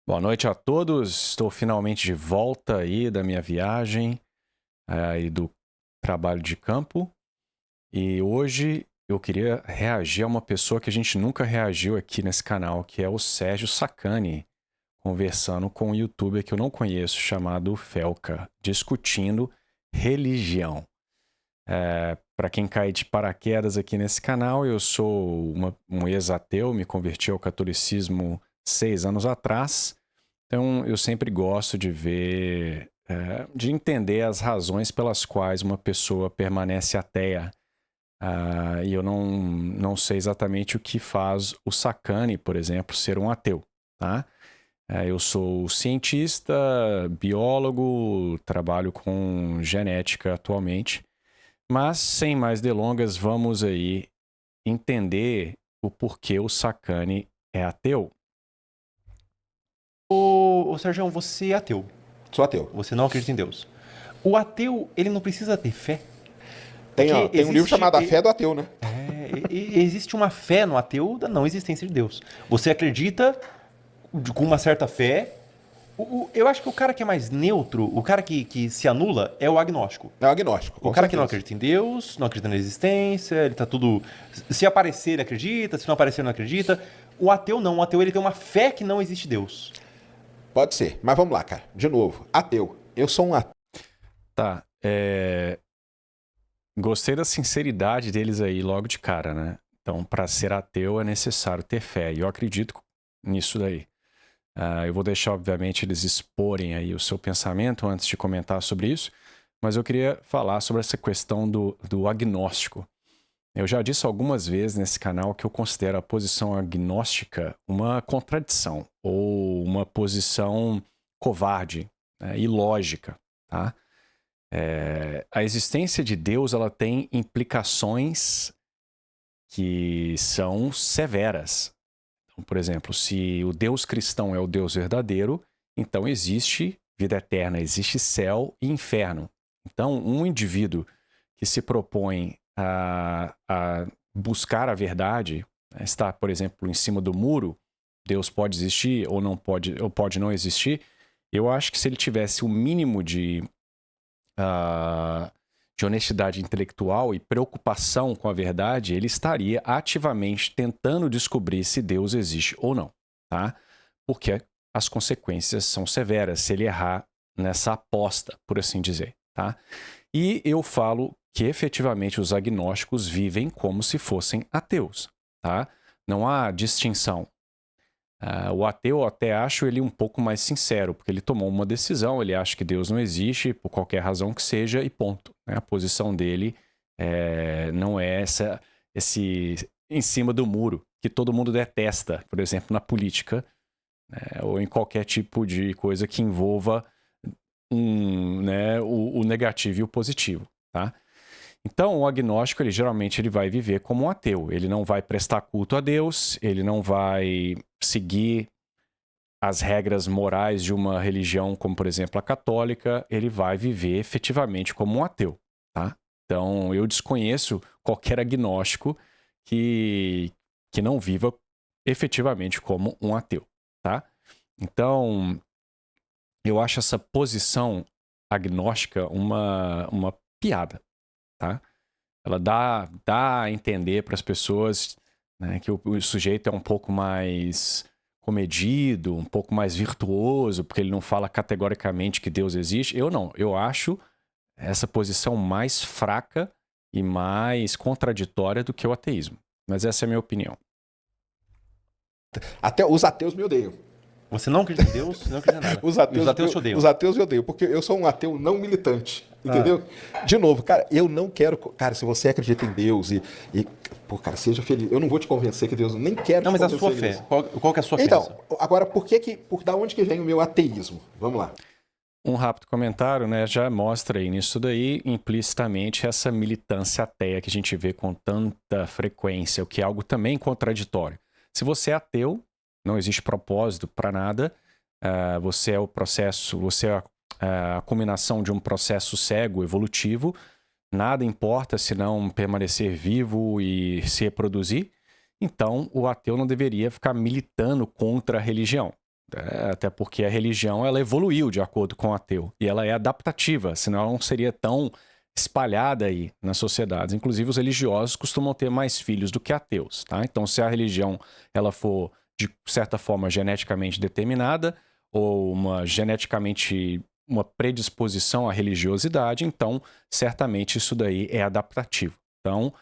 Boa noite a todos. Estou finalmente de volta aí da minha viagem e do trabalho de campo. E hoje eu queria reagir a uma pessoa que a gente nunca reagiu aqui nesse canal, que é o Sérgio Sacani, conversando com um youtuber que eu não conheço, chamado Felca, discutindo religião. Para quem cai de paraquedas aqui nesse canal, eu sou um ex-ateu, me converti ao catolicismo 6 anos atrás. Então, eu sempre gosto de ver, de entender as razões pelas quais uma pessoa permanece ateia. E eu não sei exatamente o que faz o Sacani, por exemplo, ser um ateu, tá? Eu sou cientista, biólogo, trabalho com genética atualmente, mas sem mais delongas, vamos aí entender o porquê o Sacani é ateu. Ô Sérgio, você é ateu. Sou ateu. Você não acredita em Deus. O ateu, ele não precisa ter fé. Tem, Porque tem um livro chamado A Fé do Ateu, né? existe uma fé no ateu da não existência de Deus. Você acredita com uma certa fé. Eu acho que o cara que é mais neutro, o cara que se anula, é o agnóstico. É o agnóstico. O cara que não acredita em Deus, não acredita na existência, ele tá tudo. Se aparecer, ele acredita, se não aparecer, ele não acredita. O ateu não. O ateu ele tem uma fé que não existe Deus. Pode ser. Mas vamos lá, cara. De novo. Ateu. Eu sou um ateu. Tá, gostei da sinceridade deles aí logo de cara, né? Então, para ser ateu é necessário ter fé. E eu acredito nisso daí. Eu vou deixar, obviamente, eles exporem aí o seu pensamento antes de comentar sobre isso. Mas eu queria falar sobre essa questão do agnóstico. Eu já disse algumas vezes nesse canal que eu considero a posição agnóstica uma contradição ou uma posição covarde, né, ilógica, tá? A existência de Deus ela tem implicações que são severas. Então, por exemplo, se o Deus cristão é o Deus verdadeiro, então existe vida eterna, existe céu e inferno. Então, um indivíduo que se propõe a buscar a verdade, está, por exemplo, em cima do muro, Deus pode existir ou não pode, ou pode não existir. Eu acho que se ele tivesse o mínimo de honestidade intelectual e preocupação com a verdade, ele estaria ativamente tentando descobrir se Deus existe ou não, tá? Porque as consequências são severas se ele errar nessa aposta, por assim dizer, tá? E eu falo que efetivamente os agnósticos vivem como se fossem ateus, tá? Não há distinção. O ateu, eu até acho ele um pouco mais sincero, porque ele tomou uma decisão, ele acha que Deus não existe, por qualquer razão que seja, e ponto, né? A posição dele não é esse em cima do muro, que todo mundo detesta, por exemplo, na política, né? Ou em qualquer tipo de coisa que envolva o negativo e o positivo, tá? Então, o agnóstico, ele geralmente ele vai viver como um ateu. Ele não vai prestar culto a Deus, ele não vai seguir as regras morais de uma religião, como por exemplo a católica, ele vai viver efetivamente como um ateu, tá? Então, eu desconheço qualquer agnóstico que não viva efetivamente como um ateu, tá? Então, eu acho essa posição agnóstica uma piada, tá? Ela dá a entender para as pessoas, né, que o sujeito é um pouco mais comedido, um pouco mais virtuoso, porque ele não fala categoricamente que Deus existe. Eu não. Eu acho essa posição mais fraca e mais contraditória do que o ateísmo. Mas essa é a minha opinião. Até os ateus me odeiam. Você não acredita em Deus, você não acredita em nada. Os E os ateus te odeiam. Os ateus me odeiam, porque eu sou um ateu não militante. Entendeu? De novo, cara, eu não quero. Cara, se você acredita em Deus pô, cara, seja feliz. Eu não vou te convencer que Deus. Nem quero Não, te mas a convencer. sua fé. Qual que é a sua Então, crença? agora, da onde que vem o meu ateísmo? Vamos lá. Um rápido comentário, né, já mostra aí nisso daí implicitamente essa militância ateia que a gente vê com tanta frequência, o que é algo também contraditório. Se você é ateu, não existe propósito para nada, você é o processo, você é a culminação de um processo cego, evolutivo, nada importa se não permanecer vivo e se reproduzir, então o ateu não deveria ficar militando contra a religião. Até porque a religião ela evoluiu de acordo com o ateu e ela é adaptativa, senão ela não seria tão espalhada aí nas sociedades. Inclusive os religiosos costumam ter mais filhos do que ateus, tá? Então se a religião ela for de certa forma geneticamente determinada ou uma predisposição à religiosidade, então certamente isso daí é adaptativo. Então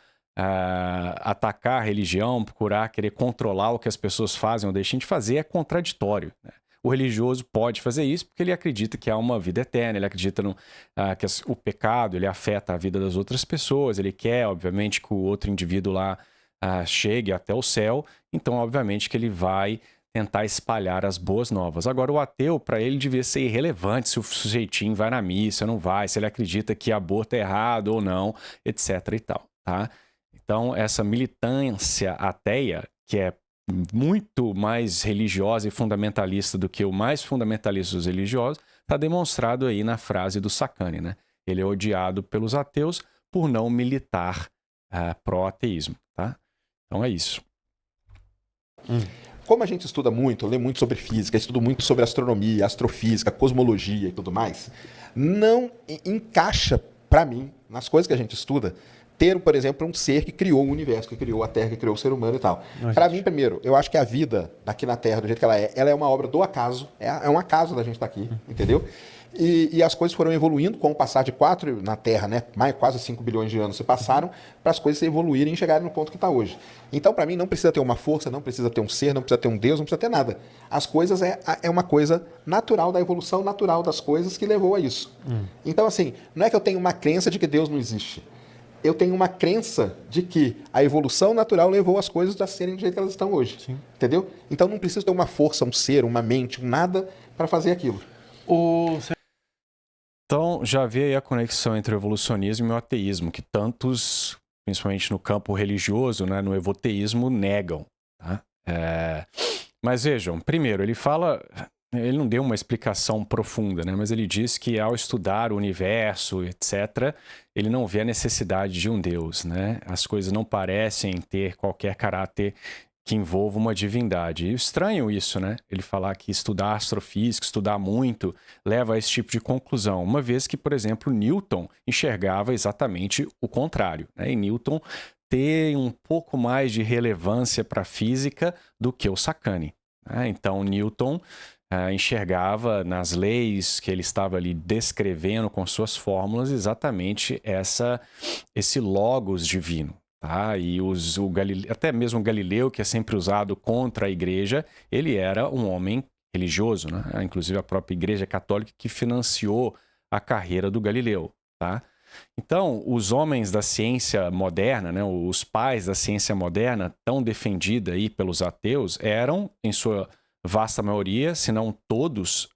atacar a religião, procurar querer controlar o que as pessoas fazem ou deixem de fazer é contraditório, né? O religioso pode fazer isso porque ele acredita que há uma vida eterna, ele acredita que o pecado ele afeta a vida das outras pessoas, ele quer, obviamente, que o outro indivíduo lá chegue até o céu, então, obviamente, que ele vai tentar espalhar as boas novas. Agora, o ateu, para ele, devia ser irrelevante se o sujeitinho vai na missa, não vai, se ele acredita que aborto é errado ou não, etc e tal, tá? Então, essa militância ateia, que é muito mais religiosa e fundamentalista do que o mais fundamentalista dos religiosos, está demonstrado aí na frase do Sacani, né? Ele é odiado pelos ateus por não militar pró-ateísmo, tá? Então é isso. Como a gente estuda muito, lê muito sobre física, estuda muito sobre astronomia, astrofísica, cosmologia e tudo mais, não encaixa, para mim, nas coisas que a gente estuda, ter, por exemplo, um ser que criou o universo, que criou a Terra, que criou o ser humano e tal. Para mim, primeiro, eu acho que a vida aqui na Terra, do jeito que ela é uma obra do acaso, é um acaso da gente estar aqui, entendeu? E as coisas foram evoluindo com o passar de na Terra, né? Quase 5 bilhões de anos se passaram para as coisas se evoluírem e chegarem no ponto que está hoje. Então, para mim, não precisa ter uma força, não precisa ter um ser, não precisa ter um Deus, não precisa ter nada. As coisas é uma coisa natural da evolução natural das coisas que levou a isso. Então, assim, não é que eu tenho uma crença de que Deus não existe. Eu tenho uma crença de que a evolução natural levou as coisas a serem do jeito que elas estão hoje. Sim. Entendeu? Então não precisa ter uma força, um ser, uma mente, um nada para fazer aquilo. Então já vê aí a conexão entre o evolucionismo e o ateísmo, que tantos, principalmente no campo religioso, né, no evoteísmo, negam. Tá? Mas vejam, primeiro, ele não deu uma explicação profunda, né? Mas ele diz que ao estudar o universo, etc., ele não vê a necessidade de um Deus, né? As coisas não parecem ter qualquer caráter que envolva uma divindade. E estranho isso, né? Ele falar que estudar astrofísica, estudar muito, leva a esse tipo de conclusão. Uma vez que, por exemplo, Newton enxergava exatamente o contrário, né? E Newton tem um pouco mais de relevância para a física do que o Sacani, né? Então, Newton enxergava nas leis que ele estava ali descrevendo com suas fórmulas exatamente esse logos divino. Tá? E até mesmo Galileu, que é sempre usado contra a igreja, ele era um homem religioso, né? Inclusive a própria igreja católica que financiou a carreira do Galileu. Tá? Então, os homens da ciência moderna, né, os pais da ciência moderna, tão defendida aí pelos ateus, eram, em sua vasta maioria, se não todos,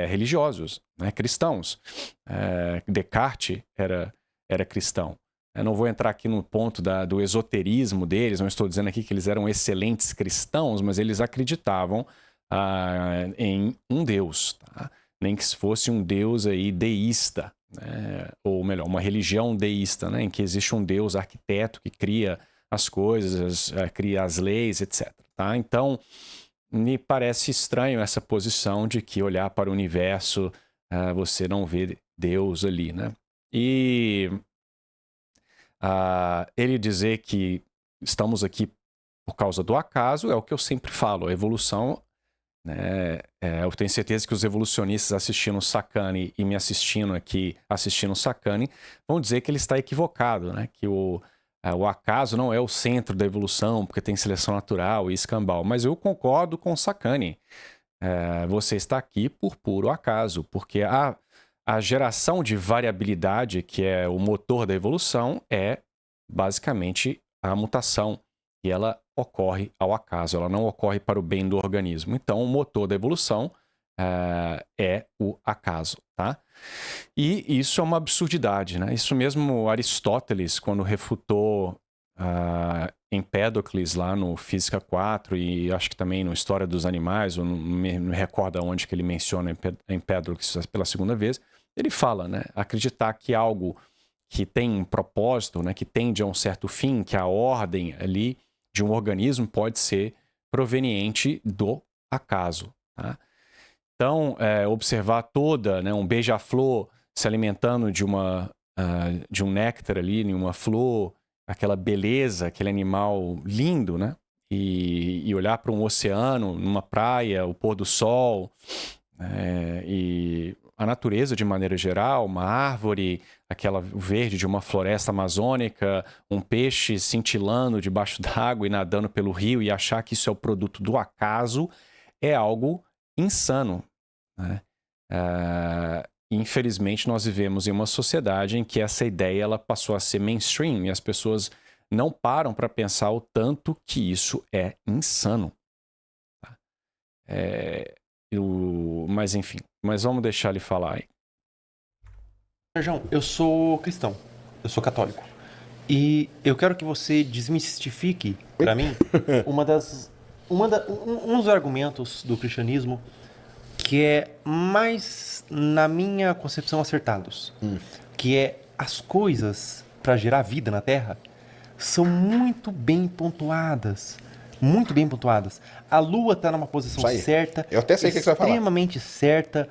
religiosos, né, cristãos. Descartes era cristão. Eu não vou entrar aqui no ponto do esoterismo deles, não estou dizendo aqui que eles eram excelentes cristãos, mas eles acreditavam em um Deus, tá? Nem que fosse um Deus aí deísta, né? Ou melhor, uma religião deísta, né? Em que existe um Deus arquiteto que cria as coisas, cria as leis, etc. Tá? Então, me parece estranho essa posição de que olhar para o universo, você não vê Deus ali, né? E ele dizer que estamos aqui por causa do acaso é o que eu sempre falo, a evolução, né? Eu tenho certeza que os evolucionistas assistindo o Sacani e me assistindo aqui, assistindo o Sacani, vão dizer que ele está equivocado, né? Que o acaso não é o centro da evolução, porque tem seleção natural e escambau. Mas eu concordo com o Sacani. Você está aqui por puro acaso, porque a geração de variabilidade, que é o motor da evolução, é basicamente a mutação. E ela ocorre ao acaso, ela não ocorre para o bem do organismo. Então, o motor da evolução é o acaso, tá? E isso é uma absurdidade, né? Isso mesmo Aristóteles, quando refutou Empédocles lá no Física 4 e acho que também no História dos Animais, eu não me recordo onde que ele menciona Empédocles pela segunda vez, ele fala, né? Acreditar que algo que tem um propósito, né? Que tende a um certo fim, que a ordem ali de um organismo pode ser proveniente do acaso. Tá? Então, observar toda, né, um beija-flor se alimentando de um néctar ali, em uma flor, aquela beleza, aquele animal lindo, né? E olhar para um oceano, numa praia, o pôr do sol, e a natureza de maneira geral, uma árvore, o verde de uma floresta amazônica, um peixe cintilando debaixo d'água e nadando pelo rio e achar que isso é o produto do acaso é algo insano, né? Infelizmente, nós vivemos em uma sociedade em que essa ideia ela passou a ser mainstream e as pessoas não param para pensar o tanto que isso é insano. Tá? Mas enfim, vamos deixar ele falar aí. Sérgio, eu sou cristão, eu sou católico. E eu quero que você desmistifique para mim um dos argumentos do cristianismo que é mais, na minha concepção, acertados. Que é as coisas para gerar vida na Terra são muito bem pontuadas. Muito bem pontuadas. A Lua está numa posição certa. Eu até sei o que você vai falar. Extremamente certa.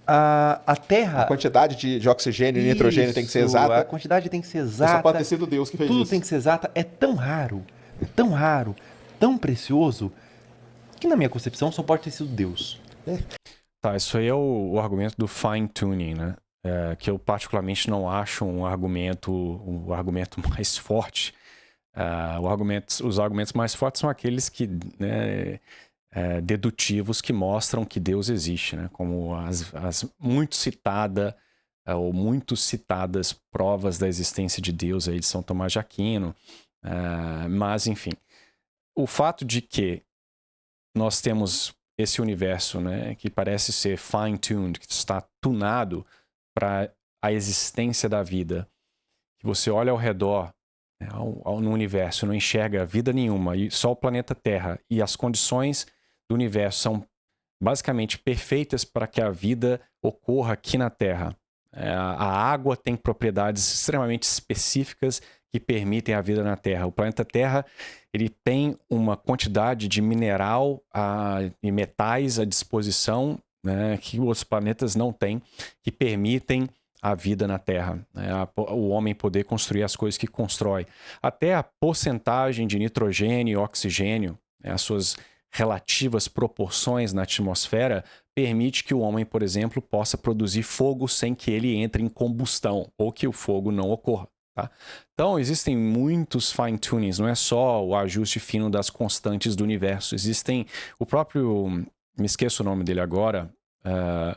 A Terra... A quantidade de oxigênio e nitrogênio tem que ser exata. A quantidade tem que ser exata. Só pode ter sido Deus que fez tudo isso. Tem que ser exata. É tão raro, tão precioso, que na minha concepção só pode ter sido Deus. Tá, isso aí é o argumento do fine-tuning, né? Que eu particularmente não acho o argumento mais forte. Os argumentos mais fortes são aqueles que, né, dedutivos que mostram que Deus existe, né? Como as muito citadas provas da existência de Deus aí de São Tomás de Aquino. Mas, enfim, o fato de que nós temos esse universo, né, que parece ser fine-tuned, que está tunado para a existência da vida, que você olha ao redor, né, no universo, não enxerga vida nenhuma, e só o planeta Terra, e as condições do universo são basicamente perfeitas para que a vida ocorra aqui na Terra. A água tem propriedades extremamente específicas que permitem a vida na Terra. O planeta Terra ele tem uma quantidade de mineral e metais à disposição, né, que outros planetas não têm, que permitem a vida na Terra, né, o homem poder construir as coisas que constrói. Até a porcentagem de nitrogênio e oxigênio, né, as suas relativas proporções na atmosfera, permite que o homem, por exemplo, possa produzir fogo sem que ele entre em combustão ou que o fogo não ocorra. Tá? Então, existem muitos fine-tunings, não é só o ajuste fino das constantes do universo. Existem o próprio, me esqueço o nome dele agora,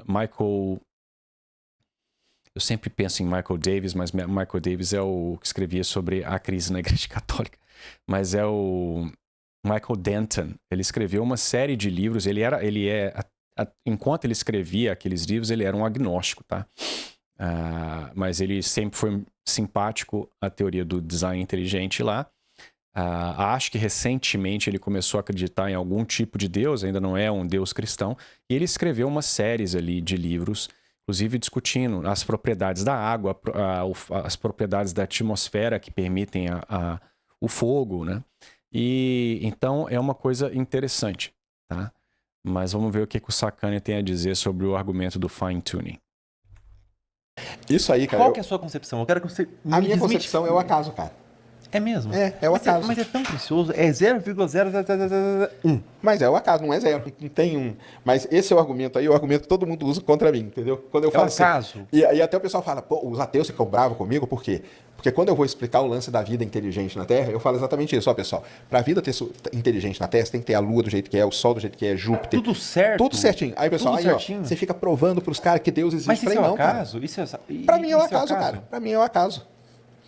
Michael... Eu sempre penso em Michael Davis, mas Michael Davis é o que escrevia sobre a crise na Igreja Católica. Mas é o Michael Denton. Ele escreveu uma série de livros. Enquanto ele escrevia aqueles livros, ele era um agnóstico, tá? Mas ele sempre foi simpático à teoria do design inteligente lá. Acho que recentemente ele começou a acreditar em algum tipo de Deus, ainda não é um Deus cristão, e ele escreveu uma série ali de livros, inclusive discutindo as propriedades da água, as propriedades da atmosfera que permitem o fogo, né? E então é uma coisa interessante, tá? Mas vamos ver o que o Sacani tem a dizer sobre o argumento do fine-tuning. Isso aí, cara. Qual que é a sua concepção? Eu quero que você A minha concepção é o acaso, cara. É mesmo? É o acaso. Mas é tão precioso. É 0,0001. Mas é o acaso, não é zero. Não tem um. Mas esse é o argumento aí, o argumento que todo mundo usa contra mim, entendeu? Quando eu falo o acaso. Assim, e até o pessoal fala, pô, os ateus ficam bravos comigo, por quê? Porque quando eu vou explicar o lance da vida inteligente na Terra, eu falo exatamente isso, ó, pessoal. Pra vida ter inteligente na Terra, você tem que ter a Lua do jeito que é, o Sol do jeito que é, Júpiter. Tudo certo. Tudo certinho. Aí, pessoal, tudo certinho. Ó, você fica provando pros caras que Deus existe. Mas isso é o acaso? Pra mim é o acaso, cara. Pra mim é o acaso.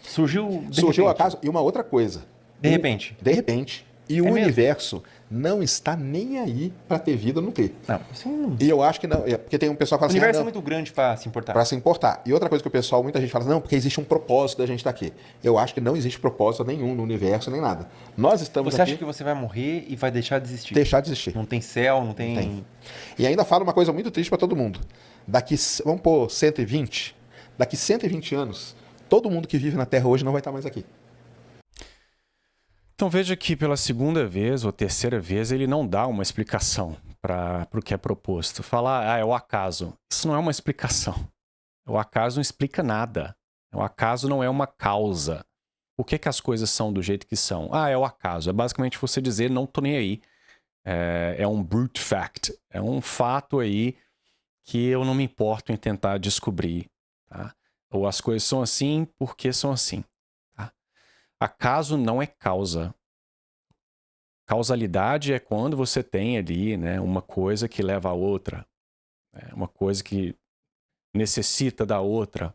Surgiu o acaso. E uma outra coisa. De repente. E o universo não está nem aí para ter vida ou não ter. Não, isso não... E eu acho que não. Porque tem um pessoal que fala assim... O universo é muito grande para se importar. Para se importar. E outra coisa que o pessoal, muita gente fala, não, porque existe um propósito da gente estar aqui. Eu acho que não existe propósito nenhum no universo, nem nada. Nós estamos Você aqui... acha que você vai morrer e vai deixar de existir? Deixar de existir. Não tem céu, não tem... E ainda falo uma coisa muito triste para todo mundo. Vamos pôr 120. Daqui 120 anos, todo mundo que vive na Terra hoje não vai estar mais aqui. Então veja que pela segunda vez ou terceira vez ele não dá uma explicação para o que é proposto. Falar, é o acaso. Isso não é uma explicação. O acaso não explica nada. O acaso não é uma causa. Por que as coisas são do jeito que são? É o acaso. É basicamente você dizer, não tô nem aí. É um brute fact. É um fato aí que eu não me importo em tentar descobrir. Tá? Ou as coisas são assim porque são assim. Tá? Acaso não é causa. Causalidade é quando você tem ali, né, uma coisa que leva a outra. Uma coisa que necessita da outra.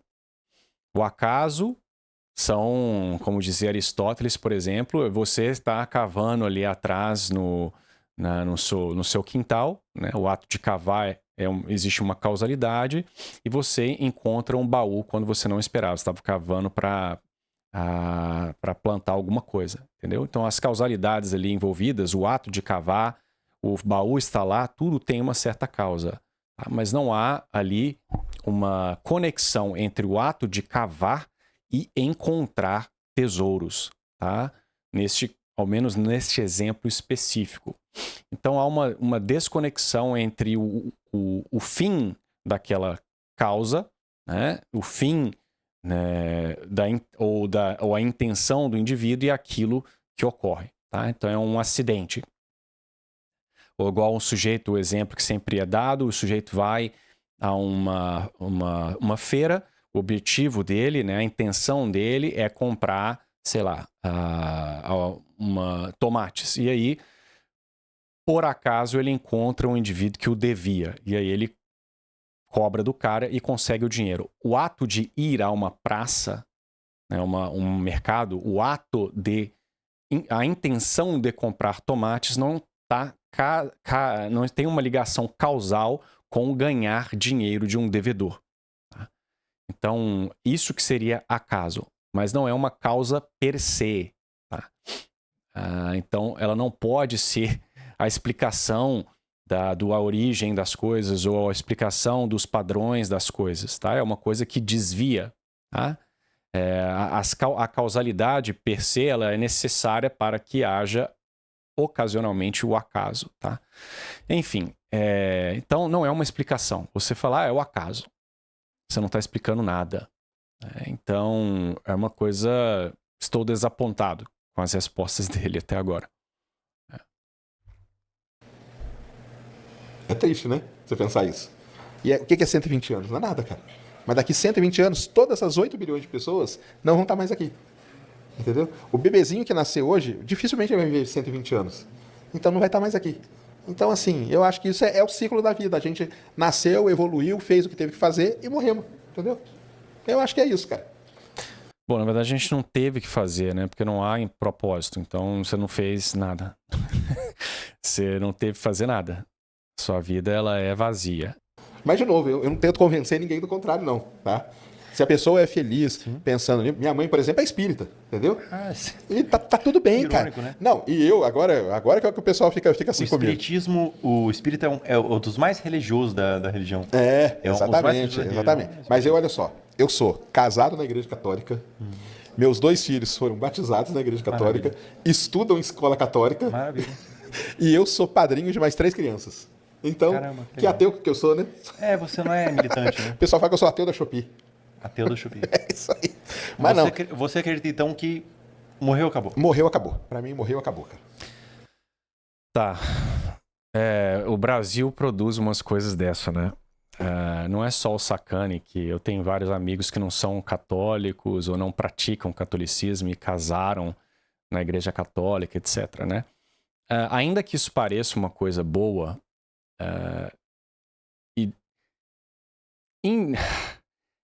O acaso são, como dizia Aristóteles, por exemplo, você está cavando ali atrás no seu quintal, né? O ato de cavar existe uma causalidade e você encontra um baú quando você não esperava. Você estava cavando para plantar alguma coisa, entendeu? Então as causalidades ali envolvidas, o ato de cavar, o baú está lá, tudo tem uma certa causa. Tá? Mas não há ali uma conexão entre o ato de cavar e encontrar tesouros, tá? Ao menos neste exemplo específico. Então há uma desconexão entre o fim daquela causa, né? O fim, né, ou a intenção do indivíduo e aquilo que ocorre. Tá? Então é um acidente. Ou igual um sujeito, o exemplo que sempre é dado, o sujeito vai a uma feira, o objetivo dele, né, a intenção dele é comprar, sei lá, tomates. E aí, por acaso, ele encontra um indivíduo que o devia. E aí ele cobra do cara e consegue o dinheiro. O ato de ir a uma praça, né, um mercado, a intenção de comprar tomates não tem uma ligação causal com ganhar dinheiro de um devedor. Tá? Então, isso que seria acaso, mas não é uma causa per se. Tá? Então, ela não pode ser a explicação da origem das coisas ou a explicação dos padrões das coisas. Tá? É uma coisa que desvia. Tá? A causalidade per se ela é necessária para que haja ocasionalmente o acaso, tá? Enfim, então não é uma explicação. Você falar, é o acaso. Você não está explicando nada. Então, é uma coisa... Estou desapontado com as respostas dele até agora. É triste, né? Você pensar isso. E o que é 120 anos? Não é nada, cara. Mas daqui 120 anos, todas essas 8 bilhões de pessoas não vão estar mais aqui. Entendeu? O bebezinho que nasceu hoje, dificilmente vai viver 120 anos. Então não vai estar mais aqui. Então, assim, eu acho que isso é o ciclo da vida. A gente nasceu, evoluiu, fez o que teve que fazer e morremos. Entendeu? Eu acho que é isso, cara. Bom, na verdade a gente não teve que fazer, né? Porque não há propósito. Então você não fez nada. Você não teve que fazer nada. Sua vida, ela é vazia. Mas, de novo, eu não tento convencer ninguém do contrário, não, tá? Se a pessoa é feliz pensando nisso... Minha mãe, por exemplo, é espírita, entendeu? E tá tudo bem, irônico, cara. Né? Não, e eu, agora que o pessoal fica assim comigo. O espírita é um dos mais religiosos da religião. Exatamente. Mas olha só, eu sou casado na igreja católica, meus 2 filhos foram batizados na igreja católica, estudam em escola católica. Maravilha. E eu sou padrinho de mais 3 crianças. Então, caramba, que ateu que eu sou, né? Você não é militante, né? O pessoal fala que eu sou ateu da Shopee. Ateu do Shopee. É isso aí. Mas você acredita, então, que morreu, acabou? Morreu, acabou. Pra mim, morreu, acabou, cara. Tá. O Brasil produz umas coisas dessa, né? Não é só o Sacani, que eu tenho vários amigos que não são católicos ou não praticam catolicismo e casaram na igreja católica, etc, né? Ainda que isso pareça uma coisa boa,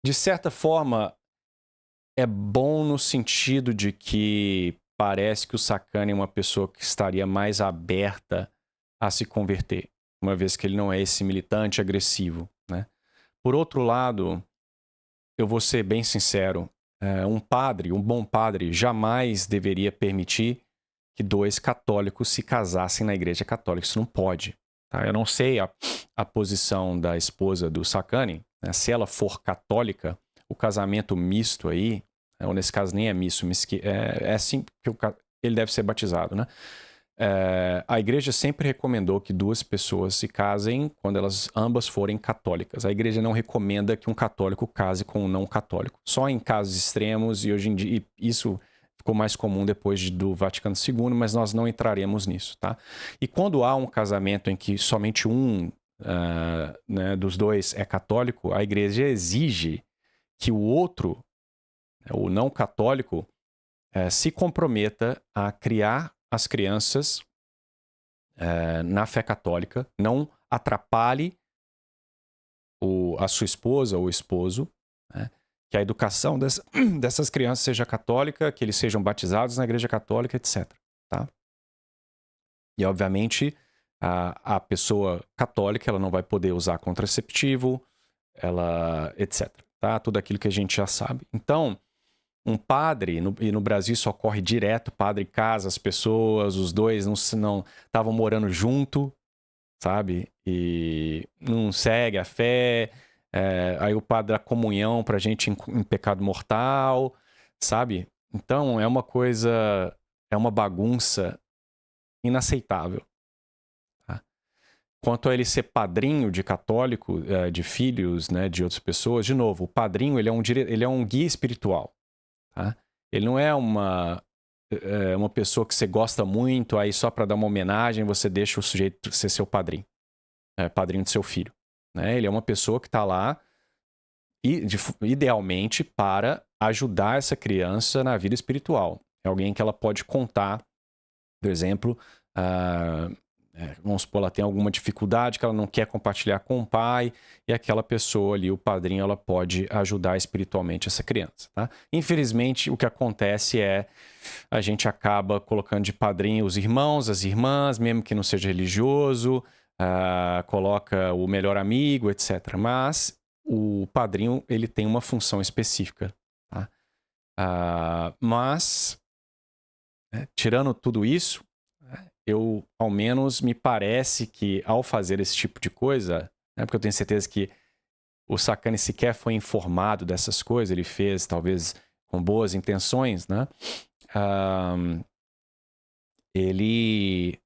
de certa forma, é bom no sentido de que parece que o Sacani é uma pessoa que estaria mais aberta a se converter, uma vez que ele não é esse militante agressivo, né? Por outro lado, eu vou ser bem sincero, um bom padre, jamais deveria permitir que 2 católicos se casassem na igreja católica. Isso não pode. Tá? Eu não sei a posição da esposa do Sacani, né? Se ela for católica, o casamento misto aí, ou nesse caso nem é misto, é assim que ele deve ser batizado, né? A igreja sempre recomendou que 2 pessoas se casem quando elas ambas forem católicas. A igreja não recomenda que um católico case com um não católico. Só em casos extremos, e hoje em dia isso ficou mais comum depois do Vaticano II, mas nós não entraremos nisso, tá? E quando há um casamento em que somente um né, dos 2 é católico, a igreja exige que o outro, o não católico, se comprometa a criar as crianças na fé católica, não atrapalhe a sua esposa ou esposo, né? Que a educação dessas crianças seja católica, que eles sejam batizados na igreja católica, etc. Tá? E, obviamente, a pessoa católica ela não vai poder usar contraceptivo, etc. Tá? Tudo aquilo que a gente já sabe. Então, um padre, e no Brasil isso ocorre direto, padre casa as pessoas, os 2 não estavam morando junto, sabe? E não segue a fé, aí o padre dá comunhão pra gente em pecado mortal, sabe? Então é uma bagunça inaceitável. Tá? Quanto a ele ser padrinho de católico, de filhos, né, de outras pessoas, de novo, o padrinho ele é um guia espiritual. Tá? Ele não é uma pessoa que você gosta muito, aí só para dar uma homenagem você deixa o sujeito ser seu padrinho, padrinho do seu filho. Né? Ele é uma pessoa que está lá, idealmente, para ajudar essa criança na vida espiritual. É alguém que ela pode contar, por exemplo, vamos supor, ela tem alguma dificuldade que ela não quer compartilhar com o pai, e aquela pessoa ali, o padrinho, ela pode ajudar espiritualmente essa criança, tá? Infelizmente, o que acontece a gente acaba colocando de padrinho os irmãos, as irmãs, mesmo que não seja religioso, coloca o melhor amigo, etc. Mas o padrinho, ele tem uma função específica, tá? Mas, tirando tudo isso, ao menos me parece que ao fazer esse tipo de coisa, né, porque eu tenho certeza que o Sacani sequer foi informado dessas coisas, ele fez talvez com boas intenções, né? Ele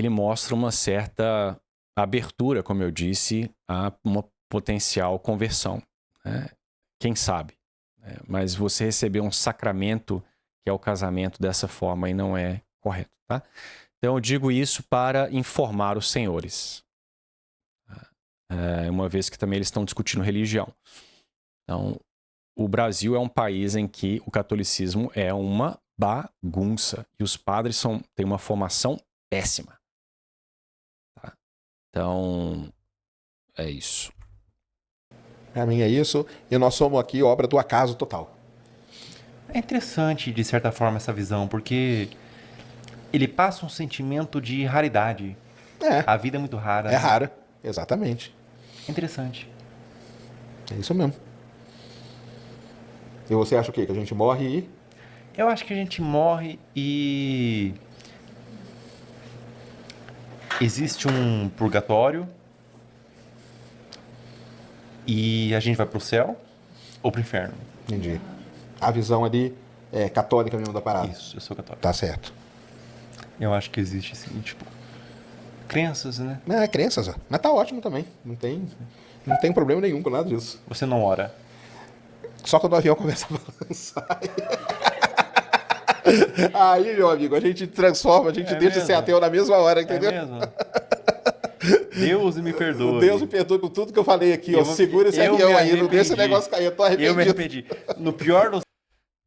mostra uma certa abertura, como eu disse, a uma potencial conversão. Né? Quem sabe? Né? Mas você receber um sacramento que é o casamento dessa forma aí não é correto, tá? Então eu digo isso para informar os senhores, uma vez que também eles estão discutindo religião. Então, o Brasil é um país em que o catolicismo é uma bagunça e os padres têm uma formação péssima. Tá? Então, é isso. Pra mim é isso, e nós somos aqui obra do acaso total. É interessante, de certa forma, essa visão, porque ele passa um sentimento de raridade. A vida é muito rara. É rara, exatamente. É interessante. É isso mesmo. E você acha o quê? Que a gente morre e... Eu acho que a gente morre e... existe um purgatório e a gente vai pro céu ou pro inferno. Entendi. A visão ali é católica mesmo da parada. Isso, eu sou católico. Tá certo. Eu acho que existe, assim, tipo... crenças, né? Crenças, ó. Mas tá ótimo também. Não tem problema nenhum com nada disso. Você não ora. Só quando o avião começa a balançar. Aí, meu amigo, a gente transforma, a gente deixa mesmo? de ser ateu na mesma hora, entendeu? É mesmo? Deus me perdoe. Deus me perdoe por tudo que eu falei aqui, ó. Segura esse avião aí, não deixa esse negócio cair. Eu tô arrependido. Eu me arrependi. No pior dos...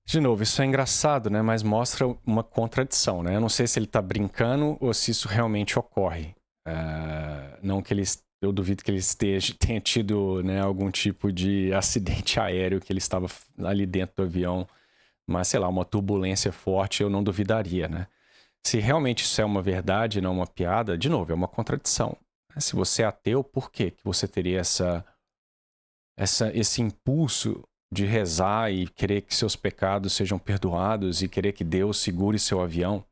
De novo, isso é engraçado, né? Mas mostra uma contradição, né? Eu não sei se ele tá brincando ou se isso realmente ocorre. Não que eu duvido que ele tenha tido, né, algum tipo de acidente aéreo, que ele estava ali dentro do avião, mas sei lá, uma turbulência forte, eu não duvidaria, né? Se realmente isso é uma verdade, não uma piada, de novo, é uma contradição. Se você é ateu, por que você teria esse impulso de rezar e querer que seus pecados sejam perdoados e querer que Deus segure seu avião?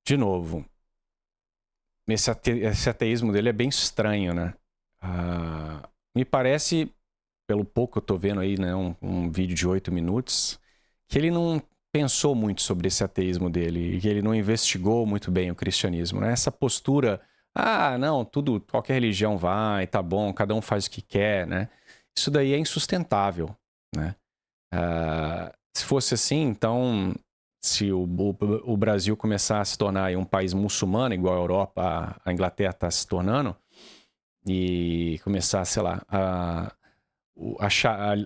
De novo, esse ateísmo dele é bem estranho, né? Me parece, pelo pouco que eu tô vendo aí, né, um vídeo de 8 minutos, que ele não pensou muito sobre esse ateísmo dele, e que ele não investigou muito bem o cristianismo, né? Essa postura, não, tudo, qualquer religião vai, tá bom, cada um faz o que quer, né? Isso daí é insustentável, né? Se fosse assim, então, se o Brasil começar a se tornar aí um país muçulmano, igual a Europa, a Inglaterra está se tornando, e começar, sei lá,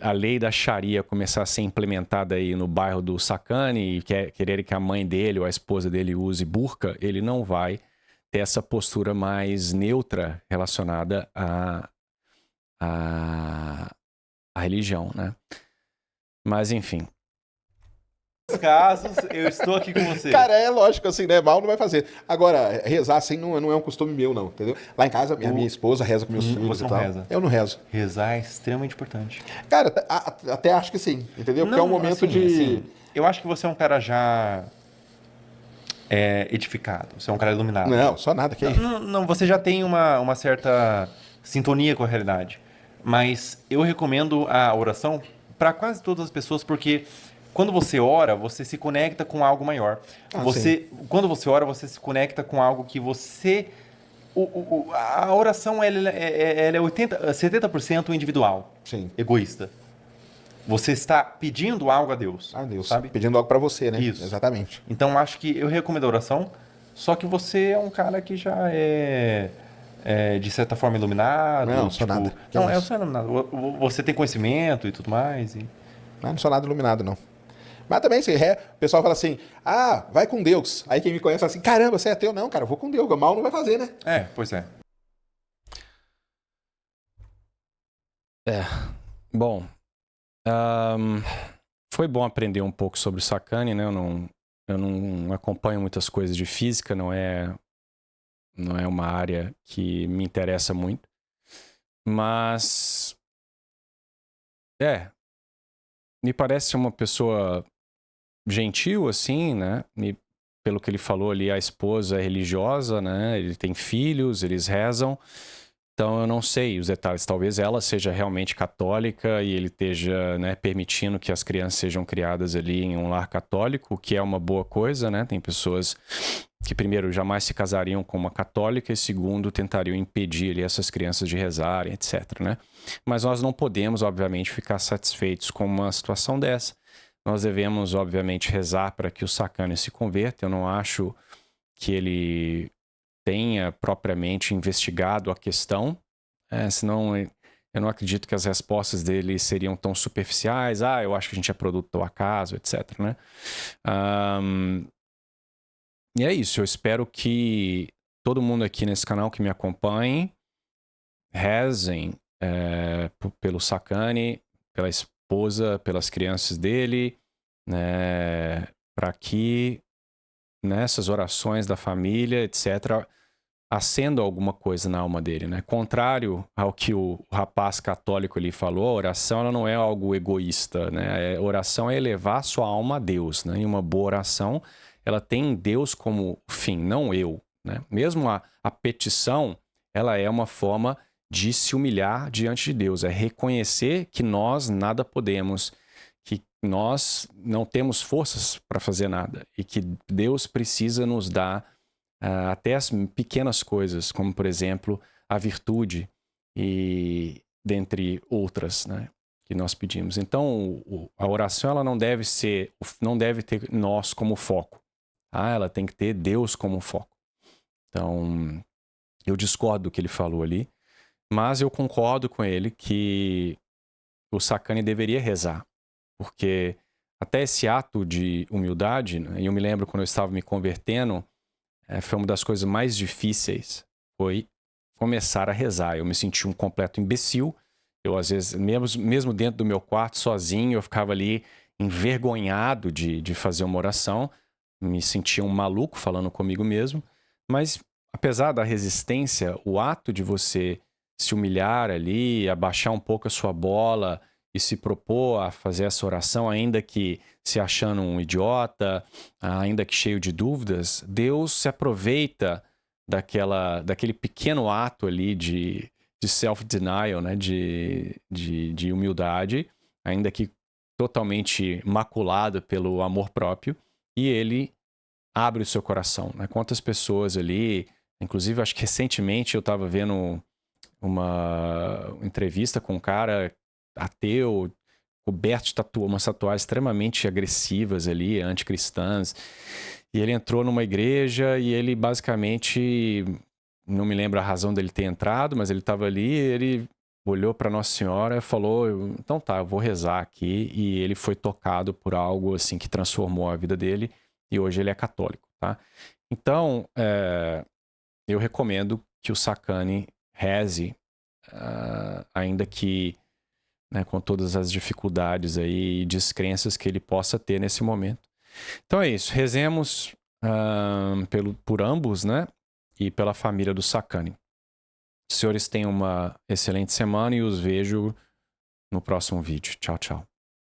a lei da Sharia começar a ser implementada aí no bairro do Sacane e querer que a mãe dele ou a esposa dele use burca, ele não vai ter essa postura mais neutra relacionada à religião, né? Mas, enfim. Casos, eu estou aqui com você. Cara, é lógico, assim, né? Mal não vai fazer. Agora, rezar assim não é um costume meu, não, entendeu? Lá em casa, minha esposa reza com meus filhos Você e não tal. reza? Eu não rezo. Rezar é extremamente importante. Cara, até acho que sim, entendeu? Porque é um momento de... eu acho que você é um cara já edificado. Você é um cara iluminado. Não, só nada, que aí. Não, você já tem uma certa sintonia com a realidade. Mas eu recomendo a oração para quase todas as pessoas, porque quando você ora, você se conecta com algo maior. Quando você ora, você se conecta com algo que você... a oração ela é 70% individual, Sim. egoísta. Você está pedindo algo a Deus. Ah, Deus. Sabe? Pedindo algo pra você, né? Isso. Exatamente. Então, acho que eu recomendo a oração, só que você é um cara que já de certa forma, iluminado. Não, sou nada. Que Não, isso? eu sou iluminado. Você tem conhecimento e tudo mais. Não sou nada iluminado, não. Mas também, se o pessoal fala assim, vai com Deus. Aí quem me conhece fala assim, caramba, você é ateu? Não, cara, eu vou com Deus, mal não vai fazer, né? Pois é. Bom, foi bom aprender um pouco sobre o Sacani, né? Eu não acompanho muitas coisas de física, não é uma área que me interessa muito. Mas me parece uma pessoa gentil, assim, né? Pelo que ele falou ali, a esposa é religiosa, né? Ele tem filhos, eles rezam. Então eu não sei os detalhes. Talvez ela seja realmente católica e ele esteja, né, permitindo que as crianças sejam criadas ali em um lar católico, o que é uma boa coisa, né? Tem pessoas que, primeiro, jamais se casariam com uma católica e, segundo, tentariam impedir ali essas crianças de rezarem, etc, né? Mas nós não podemos, obviamente, ficar satisfeitos com uma situação dessa. Nós devemos, obviamente, rezar para que o Sacani se converta. Eu não acho que ele tenha propriamente investigado a questão, senão eu não acredito que as respostas dele seriam tão superficiais. Eu acho que a gente é produto do acaso, etc, né? E é isso, eu espero que todo mundo aqui nesse canal que me acompanhe rezem pelo Sacani, pela esposa, pelas crianças dele, né, para que nessas orações da família, etc., acenda alguma coisa na alma dele, né? Contrário ao que o rapaz católico ali falou, a oração ela não é algo egoísta, né? A oração é elevar sua alma a Deus, né? E uma boa oração, ela tem Deus como fim, não eu, né? Mesmo a petição, ela é uma forma de se humilhar diante de Deus, é reconhecer que nós nada podemos, que nós não temos forças para fazer nada e que Deus precisa nos dar até as pequenas coisas, como, por exemplo, a virtude e dentre outras, né, que nós pedimos. Então, a oração ela não deve ter nós como foco. Ela tem que ter Deus como foco. Então, eu discordo do que ele falou ali, mas eu concordo com ele que o Sacani deveria rezar, porque até esse ato de humildade, né, e eu me lembro quando eu estava me convertendo, foi uma das coisas mais difíceis, foi começar a rezar. Eu me senti um completo imbecil. Eu, às vezes, mesmo dentro do meu quarto, sozinho, eu ficava ali envergonhado de fazer uma oração. Me sentia um maluco falando comigo mesmo. Mas, apesar da resistência, o ato de você se humilhar ali, abaixar um pouco a sua bola e se propor a fazer essa oração, ainda que se achando um idiota, ainda que cheio de dúvidas, Deus se aproveita daquele pequeno ato ali de self-denial, né? de humildade, ainda que totalmente maculado pelo amor próprio e ele abre o seu coração, né? Quantas pessoas ali, inclusive acho que recentemente eu estava vendo uma entrevista com um cara ateu, coberto de umas tatuagens extremamente agressivas ali, anticristãs, e ele entrou numa igreja e ele basicamente, não me lembro a razão dele ter entrado, mas ele estava ali, ele olhou para Nossa Senhora e falou, então tá, eu vou rezar aqui, e ele foi tocado por algo assim que transformou a vida dele, e hoje ele é católico, tá? Então, eu recomendo que o Sacani reze, ainda que, né, com todas as dificuldades aí e descrenças que ele possa ter nesse momento. Então é isso, rezemos por ambos, né, e pela família do Sacani. Os senhores tenham uma excelente semana e os vejo no próximo vídeo. Tchau, tchau.